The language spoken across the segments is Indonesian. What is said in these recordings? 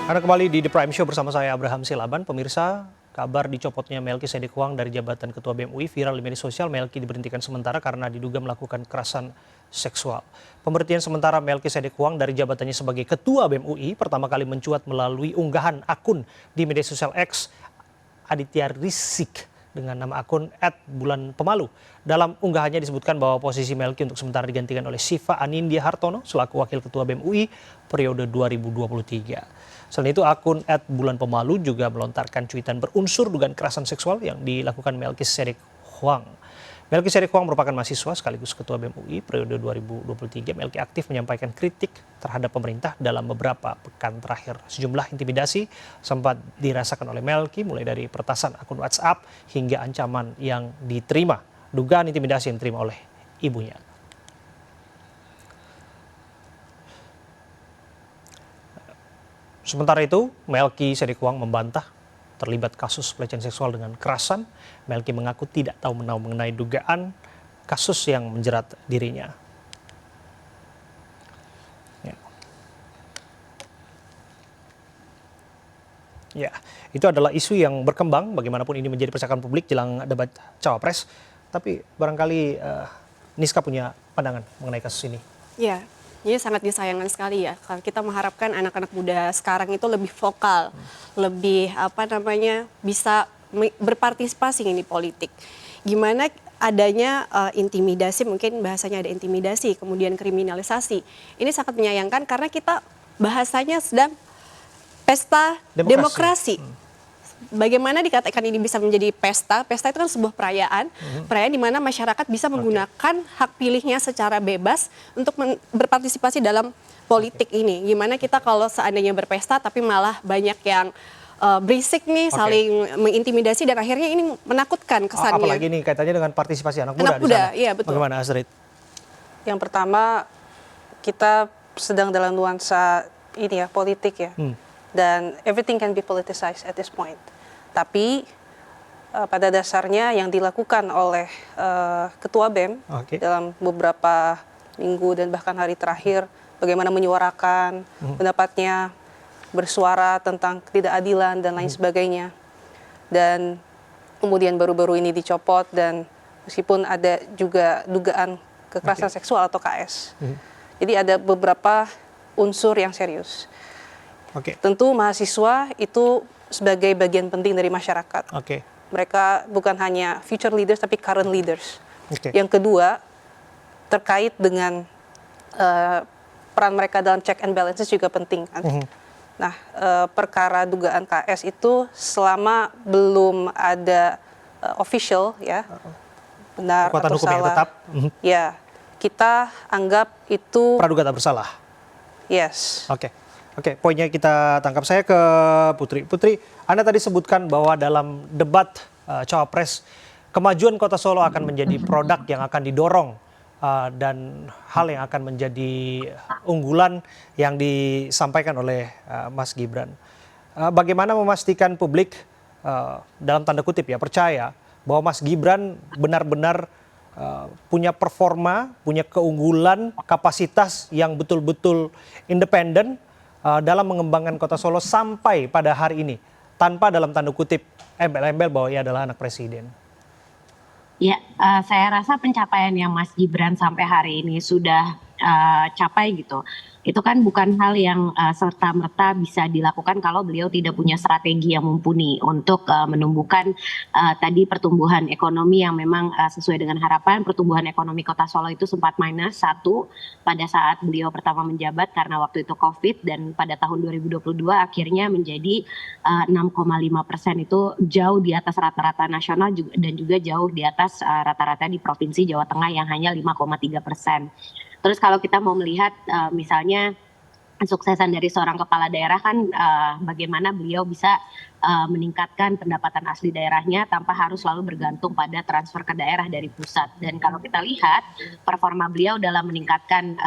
Anda kembali di The Prime Show bersama saya Abraham Silaban. Pemirsa, kabar dicopotnya Melki Sedek Huang dari jabatan Ketua BEM UI viral di media sosial. Melki diberhentikan sementara karena diduga melakukan kekerasan seksual. Pemberhentian sementara Melki Sedek Huang dari jabatannya sebagai Ketua BEM UI pertama kali mencuat melalui unggahan akun di media sosial X Aditya Risik dengan nama akun @bulanpemalu. Dalam unggahannya disebutkan bahwa posisi Melki untuk sementara digantikan oleh Siva Anindya Hartono selaku Wakil Ketua BEM UI periode 2023. Selain itu, akun @bulanpemalu juga melontarkan cuitan berunsur dugaan kekerasan seksual yang dilakukan Melki Sedek Huang. Melki Sedek Huang merupakan mahasiswa sekaligus Ketua BEM UI periode 2023. Melki aktif menyampaikan kritik terhadap pemerintah dalam beberapa pekan terakhir. Sejumlah intimidasi sempat dirasakan oleh Melki, mulai dari peretasan akun WhatsApp hingga ancaman yang diterima. Dugaan intimidasi yang diterima oleh ibunya. Sementara itu, Melki Sedek Huang membantah terlibat kasus pelecehan seksual dengan kekerasan. Melki mengaku tidak tahu menahu mengenai dugaan kasus yang menjerat dirinya. Ya, itu adalah isu yang berkembang. Bagaimanapun ini menjadi percakapan publik jelang debat cawapres. Tapi barangkali Niska punya pandangan mengenai kasus ini. Ya, jadi sangat disayangkan sekali ya. Kalau kita mengharapkan anak-anak muda sekarang itu lebih vokal, lebih bisa berpartisipasi di politik. Gimana adanya intimidasi, mungkin bahasanya ada intimidasi, kemudian kriminalisasi. Ini sangat menyayangkan karena kita bahasanya sedang pesta demokrasi. Bagaimana dikatakan ini bisa menjadi pesta? Pesta itu kan sebuah perayaan, perayaan di mana masyarakat bisa menggunakan hak pilihnya secara bebas untuk berpartisipasi dalam politik ini. Gimana kita kalau seandainya berpesta tapi malah banyak yang berisik nih, saling mengintimidasi dan akhirnya ini menakutkan kesannya. Apalagi ini kaitannya dengan partisipasi anak muda di sana. Iya, betul. Bagaimana Astrid? Yang pertama, kita sedang dalam nuansa ini ya, politik ya. Dan everything can be politicized at this point. Tapi pada dasarnya yang dilakukan oleh Ketua BEM dalam beberapa minggu dan bahkan hari terakhir, bagaimana menyuarakan pendapatnya, bersuara tentang ketidakadilan dan lain sebagainya. Dan kemudian baru-baru ini dicopot dan meskipun ada juga dugaan kekerasan seksual atau KS. Jadi ada beberapa unsur yang serius. Tentu mahasiswa itu sebagai bagian penting dari masyarakat. Mereka bukan hanya future leaders tapi current leaders. Yang kedua, terkait dengan peran mereka dalam check and balances juga penting. Nah, perkara dugaan KS itu selama belum ada official ya, benar atau salah, yang tetap. Ya, kita anggap itu praduga tak bersalah. Yes. Oke, poinnya kita tangkap. Saya ke Putri. Putri, Anda tadi sebutkan bahwa dalam debat cawapres, kemajuan Kota Solo akan menjadi produk yang akan didorong dan hal yang akan menjadi unggulan yang disampaikan oleh Mas Gibran. Bagaimana memastikan publik dalam tanda kutip ya percaya bahwa Mas Gibran benar-benar punya performa, punya keunggulan, kapasitas yang betul-betul independen dalam mengembangkan Kota Solo sampai pada hari ini tanpa dalam tanda kutip embel-embel bahwa ia adalah anak presiden? Ya, saya rasa pencapaian yang Mas Gibran sampai hari ini sudah capai gitu. Itu kan bukan hal yang serta-merta bisa dilakukan kalau beliau tidak punya strategi yang mumpuni untuk menumbuhkan tadi pertumbuhan ekonomi yang memang sesuai dengan harapan. Pertumbuhan ekonomi Kota Solo itu sempat -1 pada saat beliau pertama menjabat karena waktu itu COVID, dan pada tahun 2022 akhirnya menjadi 6,5%, itu jauh di atas rata-rata nasional dan juga jauh di atas rata-rata di Provinsi Jawa Tengah yang hanya 5,3%. Terus kalau kita mau melihat misalnya suksesan dari seorang kepala daerah kan bagaimana beliau bisa meningkatkan pendapatan asli daerahnya tanpa harus selalu bergantung pada transfer ke daerah dari pusat. Dan kalau kita lihat performa beliau dalam meningkatkan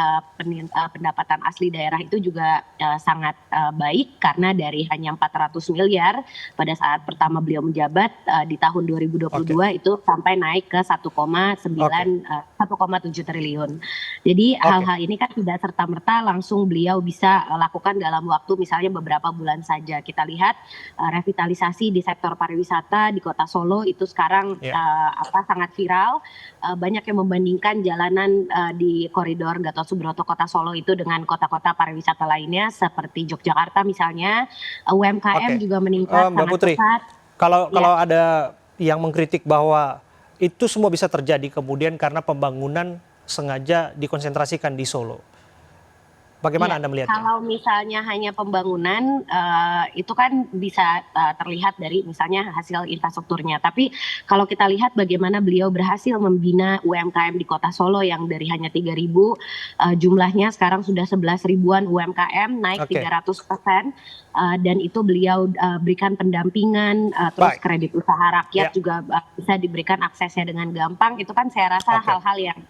pendapatan asli daerah itu juga sangat baik, karena dari hanya 400 miliar pada saat pertama beliau menjabat di tahun 2022 itu sampai naik ke 1,7 triliun. Jadi hal-hal ini kan tidak serta-merta langsung beliau bisa lakukan dalam waktu misalnya beberapa bulan saja. Kita lihat revitalisasi di sektor pariwisata di Kota Solo itu sekarang sangat viral. Banyak yang membandingkan jalanan di koridor Gatot Subroto Kota Solo itu dengan kota-kota pariwisata lainnya seperti Yogyakarta misalnya. UMKM juga meningkat Mbak sangat Putri, pesat. kalau ada yang mengkritik bahwa itu semua bisa terjadi kemudian karena pembangunan sengaja dikonsentrasikan di Solo. Bagaimana Anda melihatnya? Kalau misalnya hanya pembangunan itu kan bisa terlihat dari misalnya hasil infrastrukturnya. Tapi kalau kita lihat bagaimana beliau berhasil membina UMKM di Kota Solo yang dari hanya 3.000 jumlahnya sekarang sudah 11 ribuan UMKM, naik 300%. Dan itu beliau berikan pendampingan, terus kredit usaha rakyat juga bisa diberikan aksesnya dengan gampang. Itu kan saya rasa hal-hal yang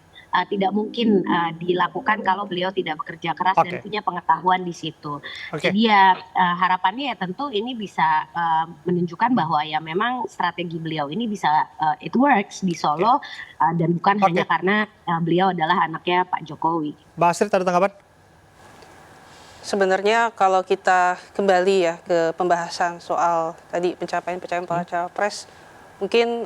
tidak mungkin dilakukan kalau beliau tidak bekerja keras dan punya pengetahuan di situ. Jadi ya harapannya ya tentu ini bisa menunjukkan bahwa ya memang strategi beliau ini bisa it works di Solo dan bukan hanya karena beliau adalah anaknya Pak Jokowi. Mbak Astrid, ada tanggapan? Sebenarnya kalau kita kembali ya ke pembahasan soal tadi pencapaian para cawapres, mungkin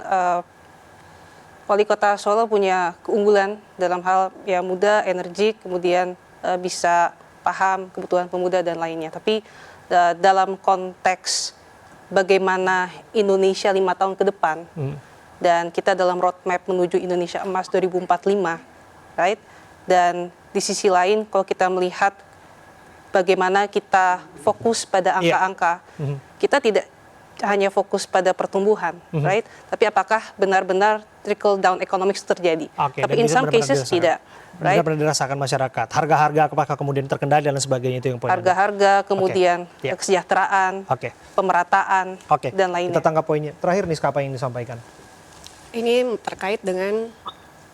Wali Kota Solo punya keunggulan dalam hal ya muda, energi, kemudian bisa paham kebutuhan pemuda dan lainnya. Tapi dalam konteks bagaimana Indonesia 5 tahun ke depan, dan kita dalam roadmap menuju Indonesia Emas 2045, right? Dan di sisi lain kalau kita melihat bagaimana kita fokus pada angka-angka, kita tidak hanya fokus pada pertumbuhan, right? Tapi apakah benar-benar trickle down economics terjadi? Tapi in some cases tidak, right? Benar-benar dirasakan masyarakat. Harga-harga apakah kemudian terkendali dan sebagainya, itu yang poin. Harga-harga, kemudian kesejahteraan, pemerataan, dan lainnya. Kita tangkap poinnya. Terakhir nih, apa yang disampaikan? Ini terkait dengan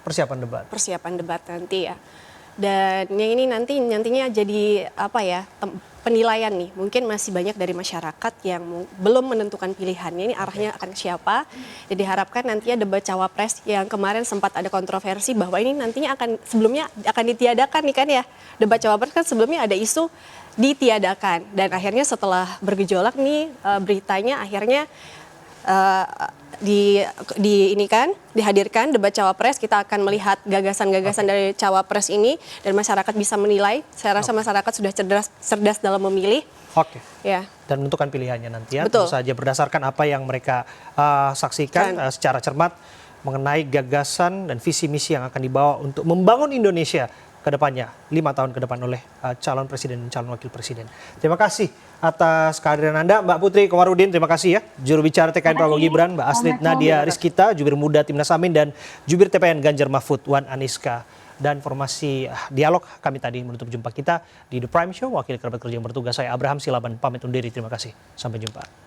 persiapan debat nanti ya. Dan yang ini nantinya jadi penilaian nih, mungkin masih banyak dari masyarakat yang belum menentukan pilihannya, ini arahnya akan ke siapa. Jadi diharapkan nantinya debat cawapres yang kemarin sempat ada kontroversi bahwa ini nantinya sebelumnya akan ditiadakan nih kan ya. Debat cawapres kan sebelumnya ada isu ditiadakan, dan akhirnya setelah bergejolak nih beritanya akhirnya dihadirkan debat cawapres. Kita akan melihat gagasan-gagasan dari cawapres ini dan masyarakat bisa menilai. Saya rasa masyarakat sudah cerdas dalam memilih. Dan menentukan pilihannya nanti ya. Betul. Tentu saja berdasarkan apa yang mereka saksikan secara cermat mengenai gagasan dan visi misi yang akan dibawa untuk membangun Indonesia ke depannya, 5 tahun ke depan oleh calon presiden dan calon wakil presiden. Terima kasih atas kehadiran Anda, Mbak Putri Komarudin. Terima kasih ya. Juru bicara TKN Prabowo Gibran, Mbak Astrid Nadia Rizkita, jubir muda Timnas Amin, dan jubir TPN Ganjar Mahfud, Wan Aniska. Dan informasi dialog kami tadi menutup jumpa kita di The Prime Show. Wakil kerabat kerja yang bertugas saya Abraham Silaban pamit undur diri. Terima kasih. Sampai jumpa.